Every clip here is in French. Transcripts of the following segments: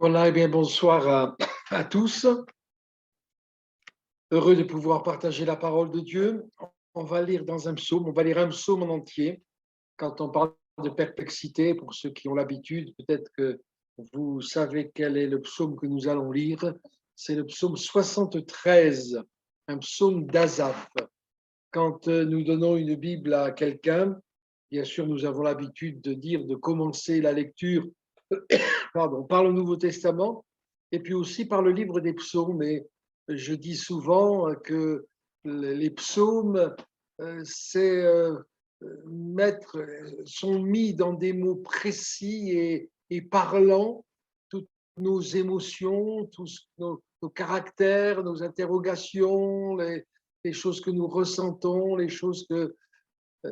Voilà, bien bonsoir à tous. Heureux de pouvoir partager la parole de Dieu. On va lire dans un psaume, on va lire un psaume en entier. Quand on parle de perplexité, pour ceux qui ont l'habitude, peut-être que vous savez quel est le psaume que nous allons lire. C'est le psaume 73, un psaume d'Asaph. Quand nous donnons une Bible à quelqu'un, bien sûr, nous avons l'habitude de dire, de commencer la lecture par le Nouveau Testament et puis aussi par le livre des psaumes. Et je dis souvent que les psaumes, c'est sont mis dans des mots précis et parlants, toutes nos émotions, tous nos caractères, nos interrogations, les choses que nous ressentons, les choses que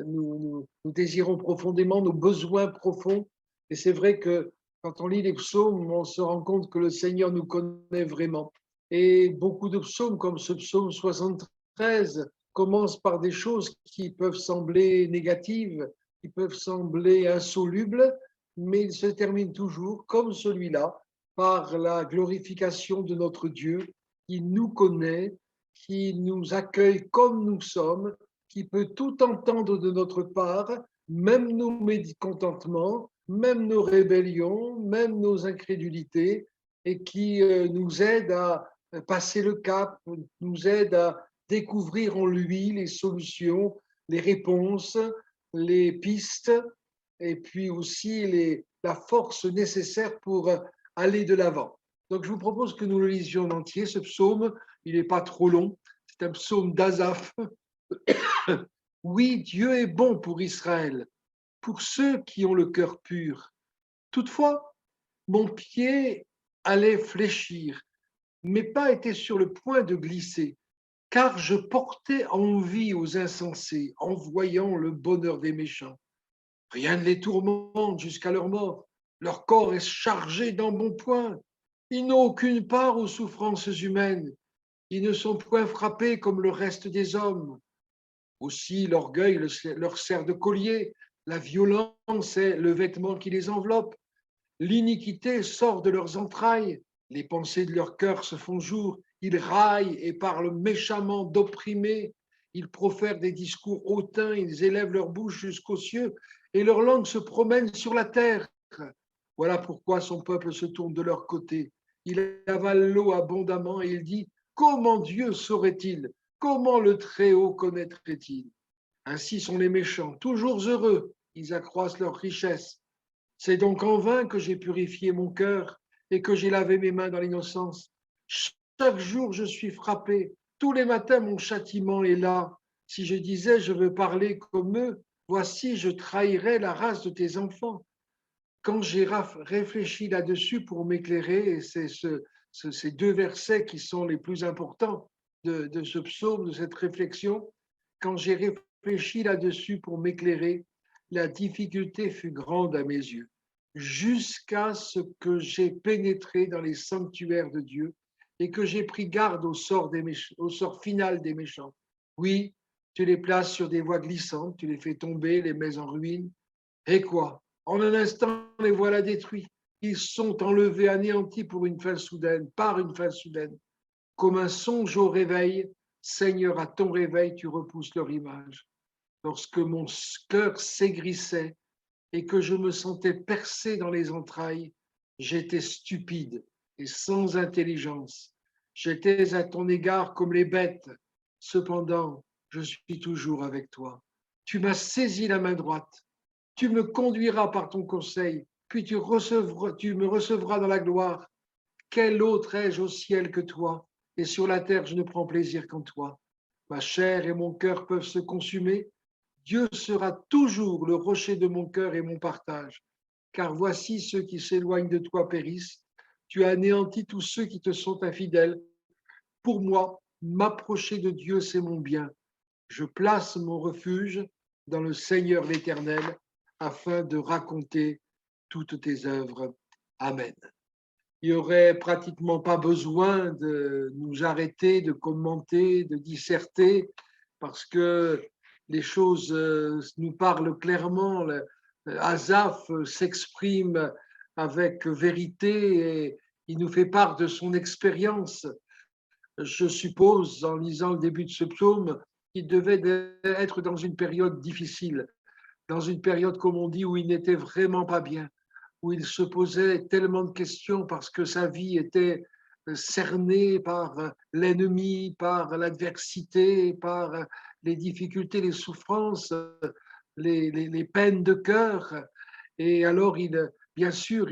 nous désirons profondément, nos besoins profonds. Et c'est vrai que quand on lit les psaumes, on se rend compte que le Seigneur nous connaît vraiment. Et beaucoup de psaumes, comme ce psaume 73, commencent par des choses qui peuvent sembler négatives, qui peuvent sembler insolubles, mais ils se terminent toujours, comme celui-là, par la glorification de notre Dieu qui nous connaît, qui nous accueille comme nous sommes, qui peut tout entendre de notre part, même nos mécontentements, même nos rébellions, même nos incrédulités, et qui nous aide à passer le cap, nous aide à découvrir en lui les solutions, les réponses, les pistes, et puis aussi la force nécessaire pour aller de l'avant. Donc je vous propose que nous le lisions en entier, ce psaume, il n'est pas trop long, c'est un psaume d'Asaph. Oui, Dieu est bon pour Israël, pour ceux qui ont le cœur pur. Toutefois, mon pied allait fléchir, mes pas étaient sur le point de glisser, car je portais envie aux insensés en voyant le bonheur des méchants. Rien ne les tourmente jusqu'à leur mort, leur corps est chargé d'embonpoint. Ils n'ont aucune part aux souffrances humaines, ils ne sont point frappés comme le reste des hommes. Aussi, l'orgueil leur sert de collier, la violence est le vêtement qui les enveloppe, l'iniquité sort de leurs entrailles, les pensées de leur cœur se font jour, ils raillent et parlent méchamment d'opprimés, ils profèrent des discours hautains, ils élèvent leur bouche jusqu'aux cieux et leur langue se promène sur la terre. Voilà pourquoi son peuple se tourne de leur côté. Il avale l'eau abondamment et il dit, comment Dieu saurait-il? Comment le Très-Haut connaîtrait-il? Ainsi sont les méchants, toujours heureux, ils accroissent leur richesse. C'est donc en vain que j'ai purifié mon cœur et que j'ai lavé mes mains dans l'innocence. Chaque jour, je suis frappé. Tous les matins, mon châtiment est là. Si je disais, je veux parler comme eux, voici, je trahirais la race de tes enfants. Quand j'ai réfléchi là-dessus pour m'éclairer, et c'est ces deux versets qui sont les plus importants de ce psaume, de cette réflexion, quand j'ai réfléchi là-dessus pour m'éclairer, la difficulté fut grande à mes yeux, jusqu'à ce que j'ai pénétré dans les sanctuaires de Dieu et que j'ai pris garde au sort final des méchants. Oui, tu les places sur des voies glissantes, tu les fais tomber, les mets en ruine. Et quoi? En un instant, les voilà détruits. Ils sont enlevés, anéantis pour une fin soudaine, par une fin soudaine. Comme un songe au réveil, Seigneur, à ton réveil, tu repousses leur image. Lorsque mon cœur s'aigrissait et que je me sentais percé dans les entrailles, j'étais stupide et sans intelligence. J'étais à ton égard comme les bêtes. Cependant, je suis toujours avec toi. Tu m'as saisi la main droite. Tu me conduiras par ton conseil, puis tu me recevras dans la gloire. Quel autre ai-je au ciel que toi? Et sur la terre, je ne prends plaisir qu'en toi. Ma chair et mon cœur peuvent se consumer. Dieu sera toujours le rocher de mon cœur et mon partage. Car voici ceux qui s'éloignent de toi périssent. Tu as anéanti tous ceux qui te sont infidèles. Pour moi, m'approcher de Dieu, c'est mon bien. Je place mon refuge dans le Seigneur l'Éternel afin de raconter toutes tes œuvres. Amen. Il n'y aurait pratiquement pas besoin de nous arrêter, de commenter, de disserter, parce que les choses nous parlent clairement. Asaph s'exprime avec vérité il nous fait part de son expérience. Je suppose, en lisant le début de ce psaume, qu'il devait être dans une période difficile, dans une période, comme on dit, où il n'était vraiment pas bien, où il se posait tellement de questions parce que sa vie était cernée par l'ennemi, par l'adversité, par les difficultés, les souffrances, les peines de cœur. Et alors, bien sûr,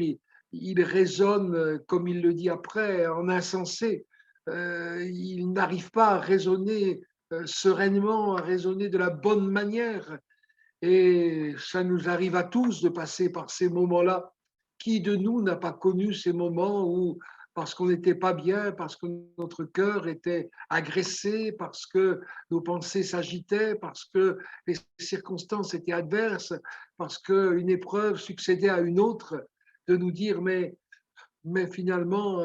il raisonne, comme il le dit après, en insensé. Il n'arrive pas à raisonner sereinement, à raisonner de la bonne manière. Et ça nous arrive à tous de passer par ces moments-là. Qui de nous n'a pas connu ces moments où, parce qu'on n'était pas bien, parce que notre cœur était agressé, parce que nos pensées s'agitaient, parce que les circonstances étaient adverses, parce qu'une épreuve succédait à une autre, de nous dire, mais finalement,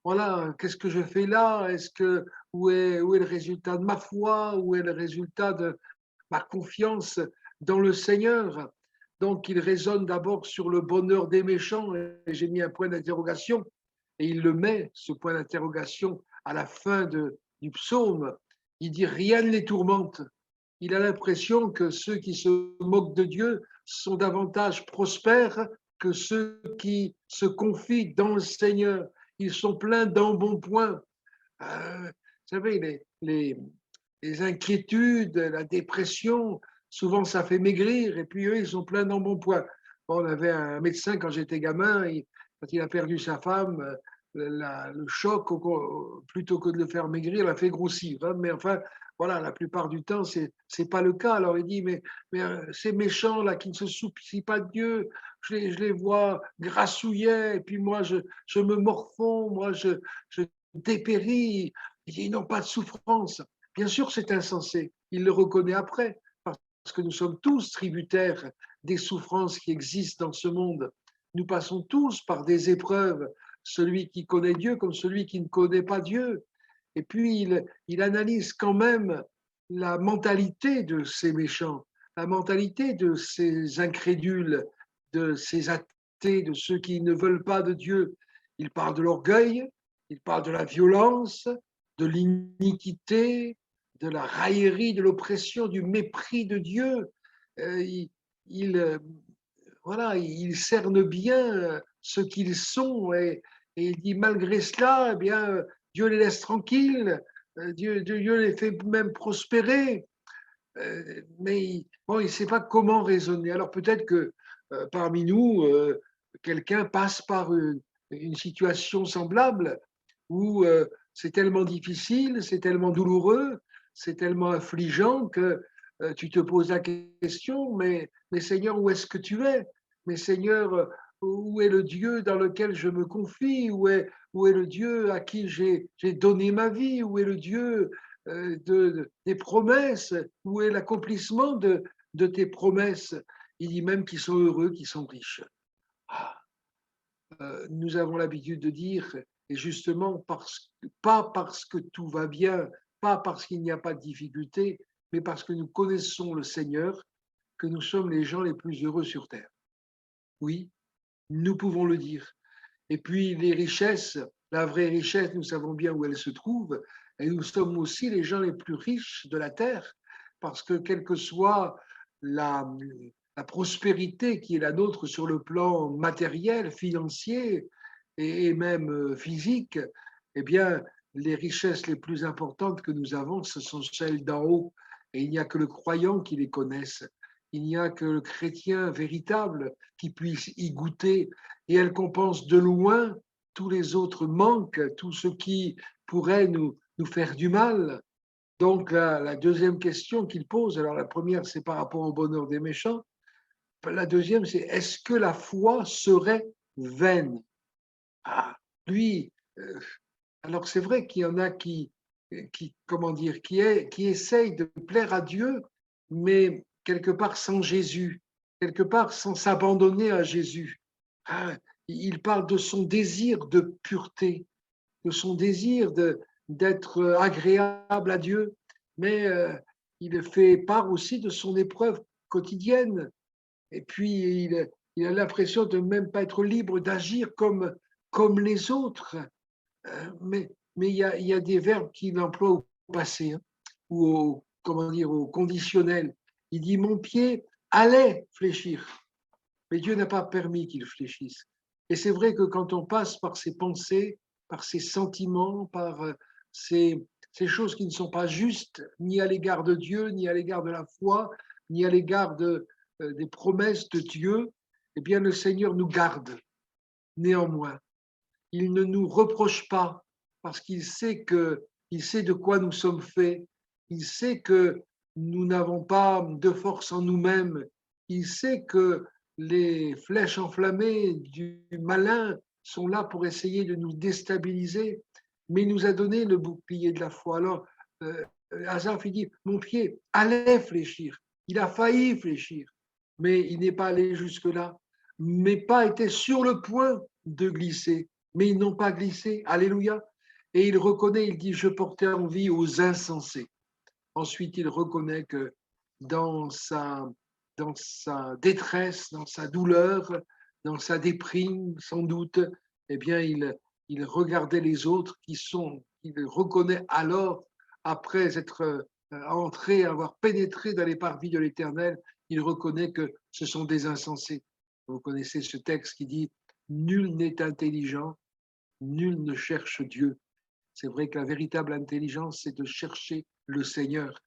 voilà, qu'est-ce que je fais là? Où est le résultat de ma foi? Où est le résultat de ma confiance dans le Seigneur? Donc, il raisonne d'abord sur le bonheur des méchants, et j'ai mis un point d'interrogation, et il le met, ce point d'interrogation, à la fin du psaume. Il dit, rien ne les tourmente. Il a l'impression que ceux qui se moquent de Dieu sont davantage prospères que ceux qui se confient dans le Seigneur. Ils sont pleins d'embonpoint. Vous savez, les inquiétudes, la dépression, souvent ça fait maigrir, et puis eux, ils sont pleins d'embonpoint. Bon, on avait un médecin quand j'étais gamin, quand il a perdu sa femme, le choc, plutôt que de le faire maigrir, l'a fait grossir. Hein. Mais enfin, voilà, la plupart du temps, c'est pas le cas. Alors il dit, mais ces méchants-là qui ne se soucient pas de Dieu, je les vois grassouillets, et puis moi, je me morfonds, moi, je dépéris. Il dit, ils n'ont pas de souffrance. Bien sûr, c'est insensé. Il le reconnaît après, parce que nous sommes tous tributaires des souffrances qui existent dans ce monde. Nous passons tous par des épreuves, celui qui connaît Dieu comme celui qui ne connaît pas Dieu. Et puis, il analyse quand même la mentalité de ces méchants, la mentalité de ces incrédules, de ces athées, de ceux qui ne veulent pas de Dieu. Il parle de l'orgueil, il parle de la violence, de l'iniquité, de la raillerie, de l'oppression, du mépris de Dieu. Il, il, voilà, il cerne bien ce qu'ils sont et il dit malgré cela, eh bien, Dieu les laisse tranquilles, Dieu les fait même prospérer, mais bon, il ne sait pas comment raisonner. Alors peut-être que parmi nous, quelqu'un passe par une situation semblable où c'est tellement difficile, c'est tellement douloureux, c'est tellement affligeant que tu te poses la question, mais Seigneur, où est-ce que tu es? Mais Seigneur, où est le Dieu dans lequel je me confie? Où est le Dieu à qui j'ai donné ma vie? Où est le Dieu des promesses? Où est l'accomplissement de tes promesses? Il dit même qu'ils sont heureux, qu'ils sont riches. Ah, nous avons l'habitude de dire, et justement, pas parce que tout va bien, pas parce qu'il n'y a pas de difficulté, mais parce que nous connaissons le Seigneur, que nous sommes les gens les plus heureux sur terre. Oui, nous pouvons le dire. Et puis les richesses, la vraie richesse, nous savons bien où elle se trouve, et nous sommes aussi les gens les plus riches de la terre, parce que quelle que soit la, la prospérité qui est la nôtre sur le plan matériel, financier et même physique, eh bien, les richesses les plus importantes que nous avons, ce sont celles d'en haut. Et il n'y a que le croyant qui les connaisse. Il n'y a que le chrétien véritable qui puisse y goûter. Et elle compense de loin tous les autres manques, tout ce qui pourrait nous faire du mal. Donc, la deuxième question qu'il pose, alors la première, c'est par rapport au bonheur des méchants. La deuxième, c'est est-ce que la foi serait vaine? Ah, lui, alors c'est vrai qu'il y en a comment dire, qui essayent de plaire à Dieu, mais quelque part sans Jésus, quelque part sans s'abandonner à Jésus. Ah, il parle de son désir de pureté, de son désir d'être agréable à Dieu, mais il fait part aussi de son épreuve quotidienne. Et puis, il a l'impression de même pas être libre d'agir comme comme les autres. Mais il y a des verbes qu'il emploie au passé, hein, ou comment dire, au conditionnel. Il dit mon pied allait fléchir, mais Dieu n'a pas permis qu'il fléchisse. Et c'est vrai que quand on passe par ses pensées, par ses sentiments, par ces choses qui ne sont pas justes, ni à l'égard de Dieu, ni à l'égard de la foi, ni à l'égard des promesses de Dieu, eh bien le Seigneur nous garde néanmoins. Il ne nous reproche pas parce il sait de quoi nous sommes faits. Il sait que nous n'avons pas de force en nous-mêmes. Il sait que les flèches enflammées du malin sont là pour essayer de nous déstabiliser, mais il nous a donné le bouclier de la foi. Alors, Asaph, il dit, mon pied allait fléchir. Il a failli fléchir, mais il n'est pas allé jusque-là. Mes pas étaient sur le point de glisser, mais ils n'ont pas glissé. Alléluia. Et il reconnaît, il dit, je portais envie aux insensés. Ensuite, il reconnaît que dans sa, dans sa détresse, dans sa douleur, dans sa déprime, sans doute, eh bien, il regardait les autres il reconnaît alors, après être entré, avoir pénétré dans les parvis de l'Éternel, il reconnaît que ce sont des insensés. Vous connaissez ce texte qui dit nul n'est intelligent, nul ne cherche Dieu. C'est vrai que la véritable intelligence, c'est de chercher le Seigneur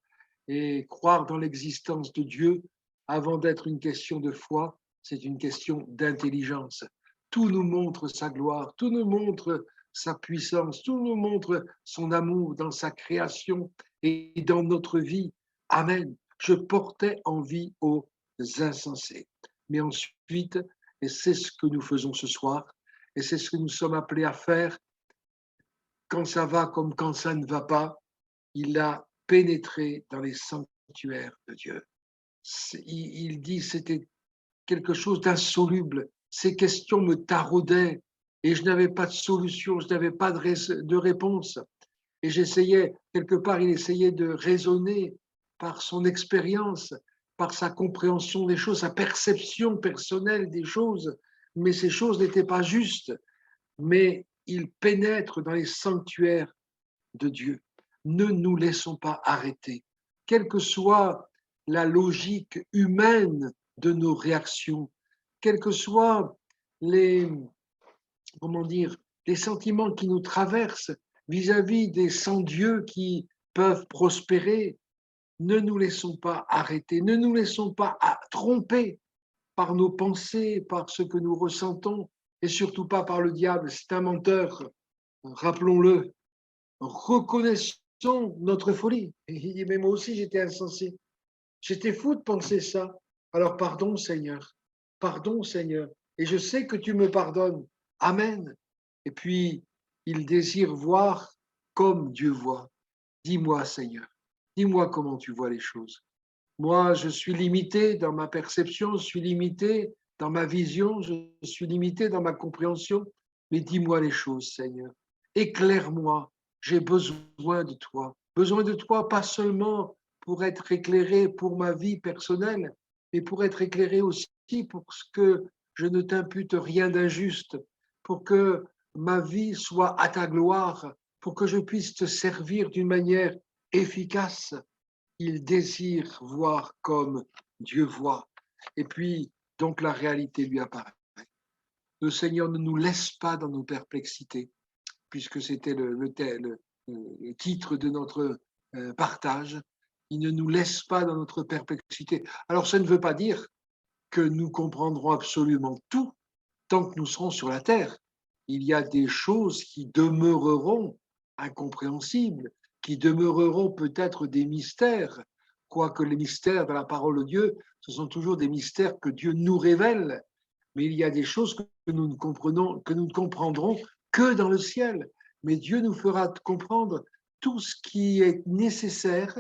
et croire dans l'existence de Dieu avant d'être une question de foi, c'est une question d'intelligence. Tout nous montre sa gloire, tout nous montre sa puissance, tout nous montre son amour dans sa création et dans notre vie. Amen. Je portais envie aux insensés. Mais ensuite, et c'est ce que nous faisons ce soir, et c'est ce que nous sommes appelés à faire, quand ça va comme quand ça ne va pas, il a pénétré dans les sanctuaires de Dieu. Il dit c'était quelque chose d'insoluble. Ces questions me taraudaient et je n'avais pas de solution, je n'avais pas de réponse. Et j'essayais, quelque part, il essayait de raisonner par son expérience, par sa compréhension des choses, sa perception personnelle des choses. Mais ces choses n'étaient pas justes. Mais il pénètre dans les sanctuaires de Dieu. Ne nous laissons pas arrêter. Quelle que soit la logique humaine de nos réactions, quels que soient les, comment dire, les sentiments qui nous traversent vis-à-vis des sans-dieux qui peuvent prospérer, ne nous laissons pas arrêter, ne nous laissons pas tromper par nos pensées, par ce que nous ressentons, et surtout pas par le diable. C'est un menteur, rappelons-le. Reconnaissons notre folie. Et il dit, mais moi aussi j'étais insensé. J'étais fou de penser ça. Alors pardon Seigneur, pardon Seigneur. Et je sais que tu me pardonnes. Amen. Et puis, il désire voir comme Dieu voit. Dis-moi Seigneur, dis-moi comment tu vois les choses. Moi, je suis limité dans ma perception, je suis limité dans ma vision, je suis limité dans ma compréhension, mais dis-moi les choses, Seigneur. Éclaire-moi, j'ai besoin de toi pas seulement pour être éclairé pour ma vie personnelle, mais pour être éclairé aussi pour que je ne t'impute rien d'injuste, pour que ma vie soit à ta gloire, pour que je puisse te servir d'une manière efficace. Il désire voir comme Dieu voit. Et puis, donc, la réalité lui apparaît. Le Seigneur ne nous laisse pas dans nos perplexités, puisque c'était le titre de notre partage. Il ne nous laisse pas dans notre perplexité. Alors, ça ne veut pas dire que nous comprendrons absolument tout tant que nous serons sur la terre. Il y a des choses qui demeureront incompréhensibles, qui demeureront peut-être des mystères, quoique les mystères de la parole de Dieu, ce sont toujours des mystères que Dieu nous révèle. Mais il y a des choses que nous ne comprenons, que nous ne comprendrons que dans le ciel. Mais Dieu nous fera comprendre tout ce qui est nécessaire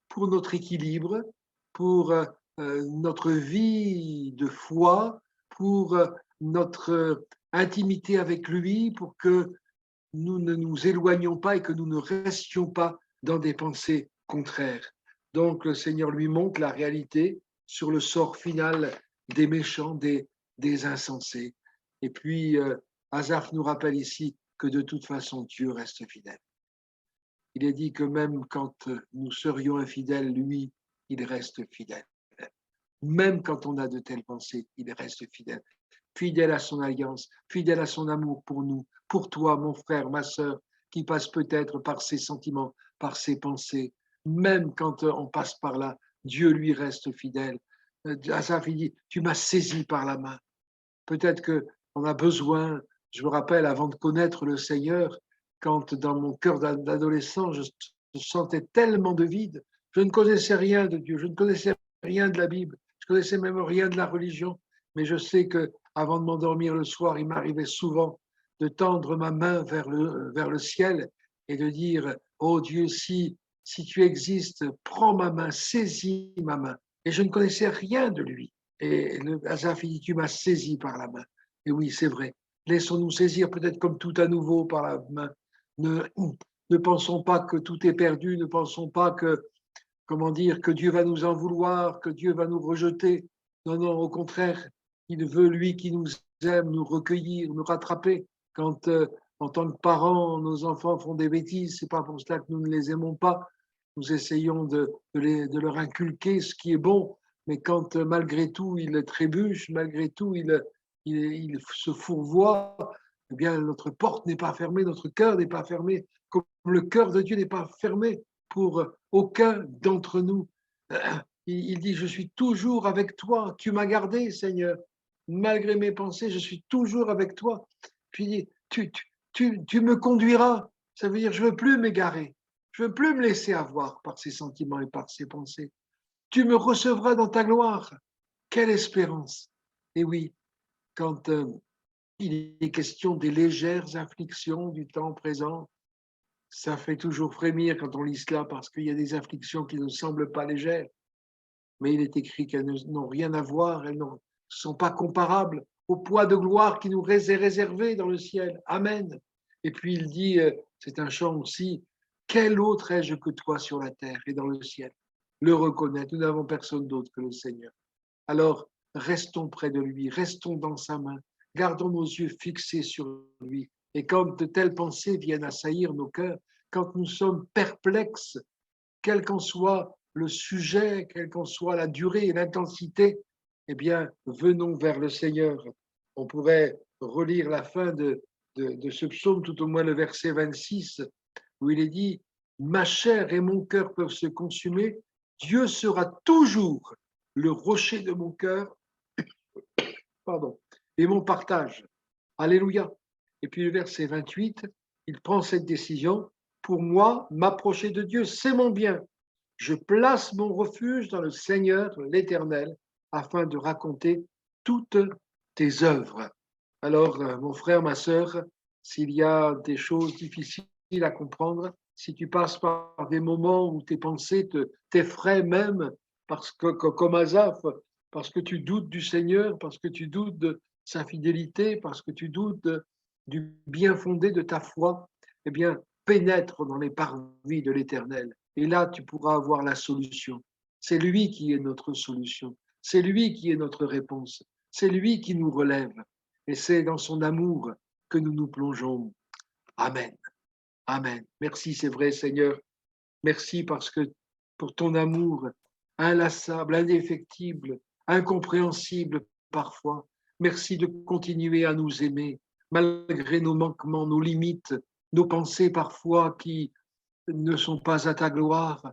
pour notre équilibre, pour notre vie de foi, pour notre intimité avec lui, pour que nous ne nous éloignions pas et que nous ne restions pas dans des pensées contraires. Donc le Seigneur lui montre la réalité sur le sort final des méchants, des insensés. Et puis Asaph nous rappelle ici que de toute façon, Dieu reste fidèle. Il est dit que même quand nous serions infidèles, lui, il reste fidèle. Même quand on a de telles pensées, il reste fidèle. Fidèle à son alliance, fidèle à son amour pour nous, pour toi, mon frère, ma sœur, qui passe peut-être par ses sentiments, par ses pensées. Même quand on passe par là, Dieu lui reste fidèle. Asaph, il dit, tu m'as saisi par la main. Peut-être qu'on a besoin, je me rappelle, avant de connaître le Seigneur, quand dans mon cœur d'adolescent, je sentais tellement de vide, je ne connaissais rien de Dieu, je ne connaissais rien de la Bible, je ne connaissais même rien de la religion, mais je sais que avant de m'endormir le soir, il m'arrivait souvent de tendre ma main vers le ciel et de dire, oh Dieu, si tu existes, prends ma main, saisis ma main. Et je ne connaissais rien de lui. Et le Asaph, il dit, tu m'as saisi par la main. Et oui, c'est vrai. Laissons-nous saisir peut-être comme tout à nouveau par la main. Ne, ne pensons pas que tout est perdu, ne pensons pas que, comment dire, que Dieu va nous en vouloir, que Dieu va nous rejeter. Non, non, au contraire, il veut, lui qui nous aime, nous recueillir, nous rattraper. Quand, en tant que parents, nos enfants font des bêtises, c'est pas pour cela que nous ne les aimons pas. Nous essayons de leur inculquer ce qui est bon, mais quand malgré tout ils trébuchent, malgré tout ils se fourvoient, eh bien notre porte n'est pas fermée, notre cœur n'est pas fermé, comme le cœur de Dieu n'est pas fermé pour aucun d'entre nous. Il dit, je suis toujours avec toi, tu m'as gardé, Seigneur. Malgré mes pensées, je suis toujours avec toi. Puis il dit, tu me conduiras. Ça veut dire, je ne veux plus m'égarer. Je ne veux plus me laisser avoir par ses sentiments et par ses pensées. Tu me recevras dans ta gloire. Quelle espérance. Et oui, quand il est question des légères afflictions du temps présent, ça fait toujours frémir quand on lit cela parce qu'il y a des afflictions qui ne semblent pas légères. Mais il est écrit qu'elles n'ont rien à voir, elles ne sont pas comparables au poids de gloire qui nous est réservé dans le ciel. Amen. Et puis il dit, c'est un chant aussi, quel autre ai-je que toi sur la terre et dans le ciel? Le reconnaître, nous n'avons personne d'autre que le Seigneur. Alors, restons près de lui, restons dans sa main, gardons nos yeux fixés sur lui. Et quand de telles pensées viennent assaillir nos cœurs, quand nous sommes perplexes, quel qu'en soit le sujet, quelle qu'en soit la durée et l'intensité, eh bien, venons vers le Seigneur. On pourrait relire la fin de ce psaume, tout au moins le verset 26, où il est dit, ma chair et mon cœur peuvent se consumer, Dieu sera toujours le rocher de mon cœur, pardon, et mon partage. Alléluia. Et puis le verset 28, il prend cette décision, pour moi, m'approcher de Dieu, c'est mon bien. Je place mon refuge dans le Seigneur, l'Éternel, afin de raconter toutes tes œuvres. Alors, mon frère, ma sœur, s'il y a des choses difficiles à comprendre, si tu passes par des moments où tes pensées t'effraient même, parce que, comme Asaph, parce que tu doutes du Seigneur, parce que tu doutes de sa fidélité, parce que tu doutes du bien fondé de ta foi, eh bien, pénètre dans les parvis de l'Éternel. Et là, tu pourras avoir la solution. C'est lui qui est notre solution. C'est lui qui est notre réponse. C'est lui qui nous relève. Et c'est dans son amour que nous nous plongeons. Amen. Amen. Merci, c'est vrai, Seigneur. Merci parce que pour ton amour inlassable, indéfectible, incompréhensible parfois. Merci de continuer à nous aimer malgré nos manquements, nos limites, nos pensées parfois qui ne sont pas à ta gloire.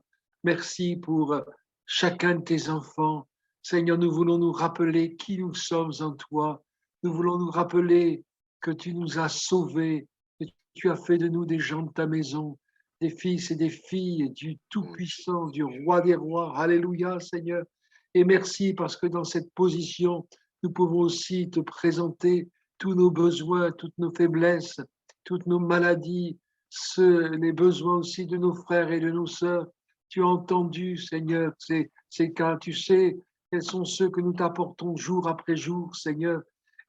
Merci pour chacun de tes enfants. Seigneur, nous voulons nous rappeler qui nous sommes en toi. Nous voulons nous rappeler que tu nous as sauvés, que tu as fait de nous des gens de ta maison, des fils et des filles du Tout-Puissant, du Roi des Rois. Alléluia, Seigneur. Et merci parce que dans cette position, nous pouvons aussi te présenter tous nos besoins, toutes nos faiblesses, toutes nos maladies, les besoins aussi de nos frères et de nos sœurs. Tu as entendu, Seigneur, ces cas. Tu sais quels sont ceux que nous t'apportons jour après jour, Seigneur.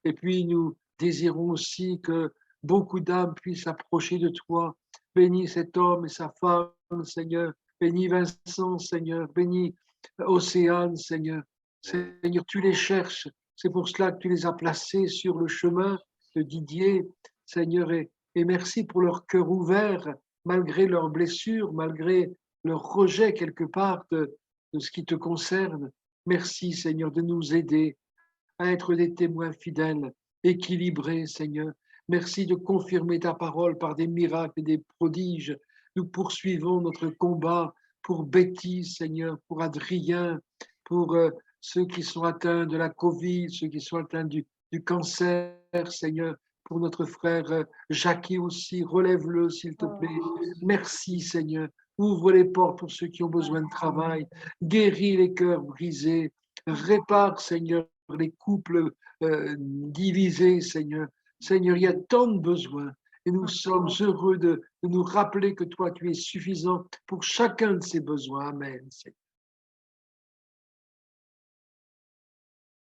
Et puis nous désirons aussi que beaucoup d'âmes puissent s'approcher de toi. Bénis cet homme et sa femme, Seigneur. Bénis Vincent, Seigneur. Bénis Océane, Seigneur. Seigneur, tu les cherches. C'est pour cela que tu les as placés sur le chemin. de Didier, Seigneur, et merci pour leur cœur ouvert, malgré leurs blessures, malgré leur rejet quelque part de ce qui te concerne. Merci, Seigneur, de nous aider à être des témoins fidèles, équilibrés, Seigneur. Merci de confirmer ta parole par des miracles et des prodiges. Nous poursuivons notre combat pour Betty, Seigneur, pour Adrien, pour ceux qui sont atteints de la Covid, ceux qui sont atteints du cancer, Seigneur, pour notre frère Jackie aussi. Relève-le, s'il te plaît. Merci, Seigneur. Ouvre les portes pour ceux qui ont besoin de travail. Guéris les cœurs brisés. Répare, Seigneur, les couples divisés, Seigneur. Seigneur, il y a tant de besoins. Et nous sommes heureux de nous rappeler que toi, tu es suffisant pour chacun de ces besoins. Amen, Seigneur.